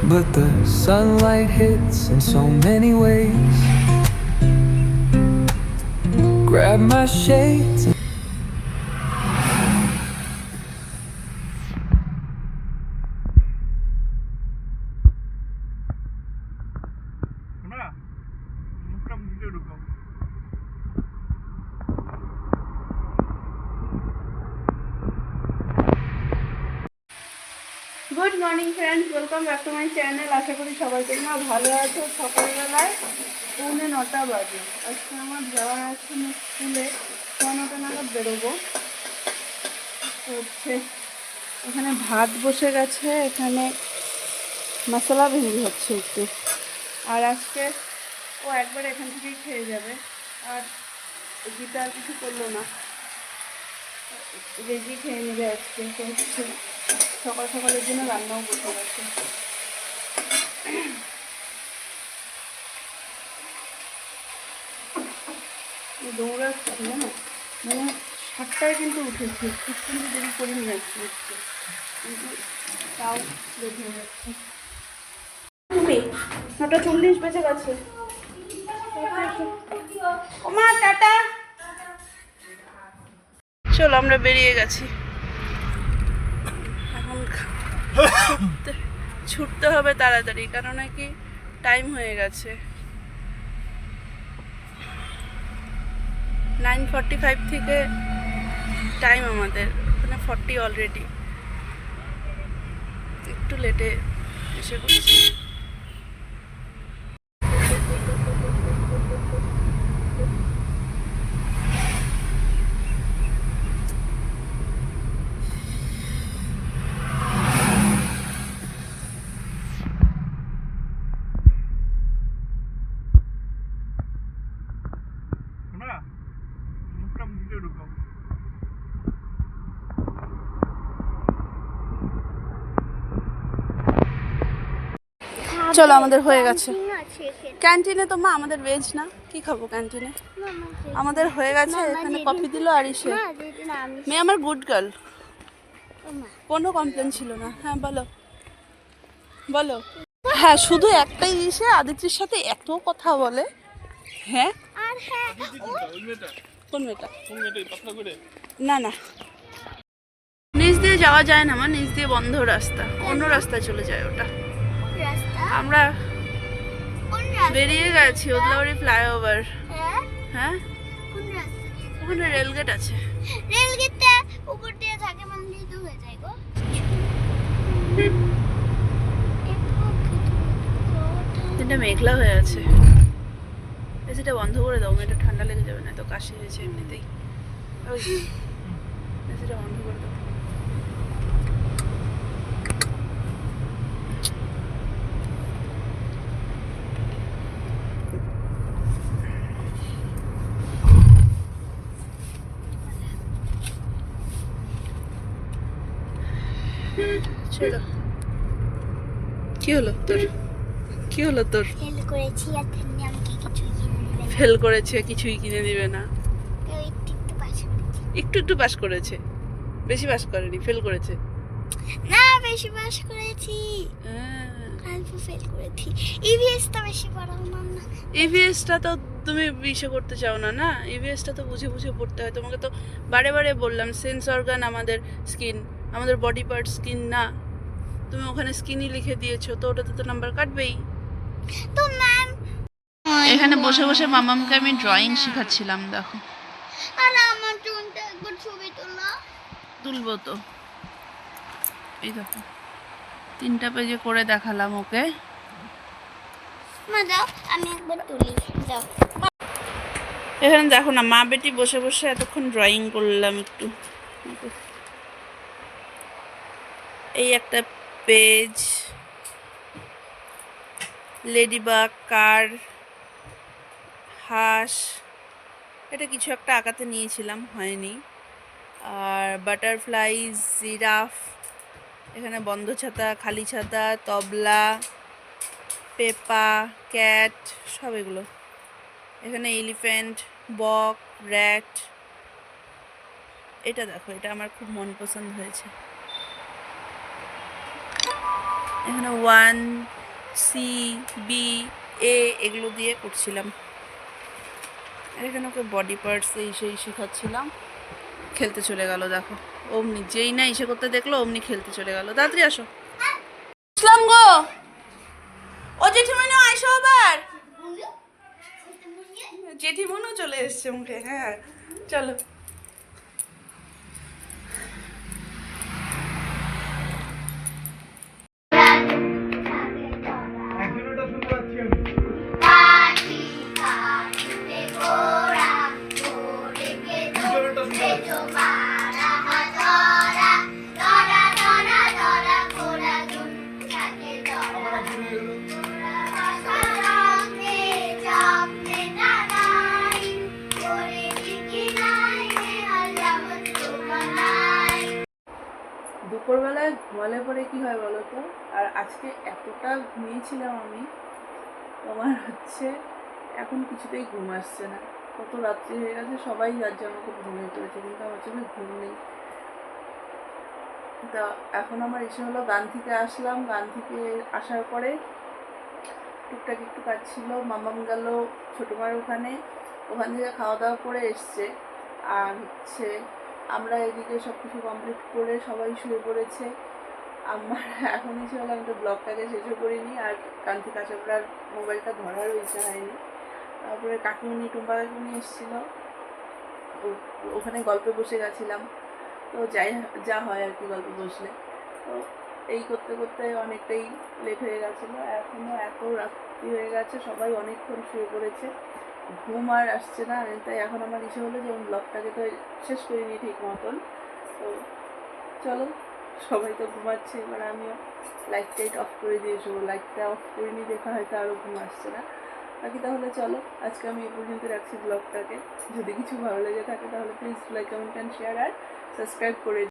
but the sunlight hits in so many ways. Grab my shades. Good morning friends, welcome back to my channel. আশা করি সবাই তোমরা ভালো আছো। সকালবেলায় 9:45 বাজে। আজকে আমার যাওয়ার আছে স্কুলে, 9টা নাগাদ বেরোবো। হচ্ছে এখানে ভাত বসে গেছে, এখানে মশলা ভেঙে হচ্ছে একটু। আর আজকে ও একবার এখান থেকেই খেয়ে যাবে, আর গীতা আর কিছু করলো না, রেজি খেয়ে নেবে আজকে। তো হচ্ছে সকাল সকালের জন্য রান্নাও বসে গেছে। দৌড়াচ্ছি না, মানে 7টায় কিন্তু উঠেছি, একটু কিন্তু দেরি করে নিয়ে যাচ্ছি, কিন্তু তাও লেট হয়ে যাচ্ছে। 9:40 বেজে গেছে। ওমা টাটা, চলো আমরা বেরিয়ে গেছি। এখন ছুটতে হবে তাড়াতাড়ি, কারণ নাকি টাইম হয়ে গেছে। 9:45 থেকে টাইম আমাদের, মানে 40 অলরেডি। একটু লেটে এসে পড়ছি। চলো আমাদের হয়ে গেছে। ক্যান্টিনে তো মা আমাদের ভেজ না, কি খাবো ক্যান্টিনে? আমাদের হয়ে গেছে। এখানে কফি দিল আর ইসে মেয়ে আমার গুড গার্ল, কোনো কমপ্লেন ছিল না। হ্যাঁ বলো বলো। হ্যাঁ, শুধু একটাই ইসে আদিত্যের সাথে এত কথা বলে। হ্যাঁ, কোন মেয়েটা? না না, নিচ দিয়ে যাওয়া যায় না, আমার নিচ দিয়ে বন্ধ রাস্তা, অন্য রাস্তায় চলে যায় ওটা। আমরা বেরিয়ে গেছি ওদলাবাড়ি ফ্লাইওভার। হ্যাঁ, ওখানে রেলগেট আছে। রেলগেটটা উপর দিয়ে থাকে, মানলেই তো হয়ে যায় গো। দিনটা মেঘলা হয়ে আছে। এসিটা বন্ধ করে দাও, মেয়েটা ঠান্ডা লেগে যাবে, না তো কাশি হয়েছে এমনিতেই। ওই এসিটা বন্ধ করে দাও। চলো। কি হলো তোর? কি হলো তোর? ফেল করেছি আর তুমি আমাকে কিছুই কিনে দিবে না। ফেল করেছে, কিছুই কিনে দিবে না। একটু একটু পাস করেছি। একটু একটু পাস করেছে, বেশি পাস করেনি, ফেল করেছে। না, বেশি পাস করেছি, অল্প ফেল করেছি। ইভিএসটা বেশি পড়াও না। ইভিএসটা তো তুমি ইসে করতে চাও না, না ইভিএসটা তো বুঝে বুঝে পড়তে হয়। তোমাকে তো বারে বারে বললাম, সেন্স অর্গান আমাদের স্কিন, আমাদের বডি পার্ট স্কিন না। তুমি ওখানে স্কিনই লিখে দিয়েছো, তো ওটাতে তো নাম্বার কাটবেই। তো ম্যাম, এখানে বসে বসে মামামকে আমি ড্রয়িং শেখাচ্ছিলাম, দেখো। আর আমার জন্য একবার ছবি তোলা। তুলবো তো, এই দেখো 3টা পেজে করে দেখালাম ওকে। মা দাও, আমি একবার তুলি, দাও। এখানে দেখো না, মা বেটি বসে বসে এতক্ষণ ড্রয়িং করলাম একটু। এই একটা পেজ, লেডিবাগ, কার, হাঁস, এটা কিছু একটা আঁকাতে নিয়েছিলাম, হয়নি। আর বাটারফ্লাই, জিরাফ, এখানে বন্ধ ছাতা, খালি ছাতা, তবলা, পেপা, ক্যাট, সব এগুলো। এখানে এলিফ্যান্ট, বক, র্যাট। এটা দেখো, এটা আমার খুব মন পছন্দ হয়েছে। এখানে 1 সি, বি, এ এগুলো দিয়ে করছিলাম। আর এখানে ওকে বডি পার্টস এই সেই শেখাচ্ছিলাম। খেলতে চলে গেল দেখো, অমনি যেই না ইসে করতে দেখলো অমনি খেলতে চলে গেল। তাড়াতাড়ি আসো। আসলাম গো। ও জেঠিমনি আইসো আবার। জেঠিমনিও চলে এসছে মুখে। হ্যাঁ চলো। দুপুরবেলায় ঘুমালে পরে কি হয় বলো তো? আর আজকে এতটা ঘুমিয়েছিলাম আমি, তোমার হচ্ছে এখন কিছুতেই ঘুম আসছে না। কত রাত্রি হয়ে গেছে, সবাই রাজ্যে আমাকে ঘুমিয়ে পড়েছে, কিন্তু আমার চোখে ঘুম নেই। তা এখন আমার ইচ্ছে হলো, গান থেকে আসলাম, গান থেকে আসার পরে টুকটাক একটু কাজ ছিল, মামাম গেল ছোটো মার ওখানে, ওখান থেকে খাওয়া দাওয়া করে এসছে। আর হচ্ছে আমরা এদিকে সব কিছু কমপ্লিট করে সবাই শুয়ে পড়েছে। আমার এখন ইচ্ছে হলো, আমি তো ব্লগটাকে শেষও করিনি, আর গান থেকে আসার পর আর মোবাইলটা ধরারও ইচ্ছা হয়নি। তারপরে কাকিমুনি, টুম্পা কাকিমুনি এসেছিলো, ওখানে গল্পে বসে গেছিলাম। তো যা হয় আর কি গল্পে বসলে। তো এই করতে করতে অনেকটাই লেট হয়ে গেছিলো। এখনও এত রাত্রি হয়ে গেছে, সবাই অনেকক্ষণ শুয়ে পড়েছে, ঘুম আর আসছে না। তাই এখন আমার ইচ্ছে হলো যে ব্লগটাকে তো শেষ করিনি ঠিক মতন। তো চলো, সবাই তো ঘুমাচ্ছে, এবার আমিও লাইট টাইট অফ করে দিয়েছি। লাইটটা অফ করিনি দেখা হয়তো আরও ঘুম আসছে না। বাকি তাহলে চলো, আজকে আমি এই পর্যন্ত রাখছি ব্লগটাকে। যদি কিছু ভালো লেগে থাকে তাহলে please like, comment and share আর সাবস্ক্রাইব করে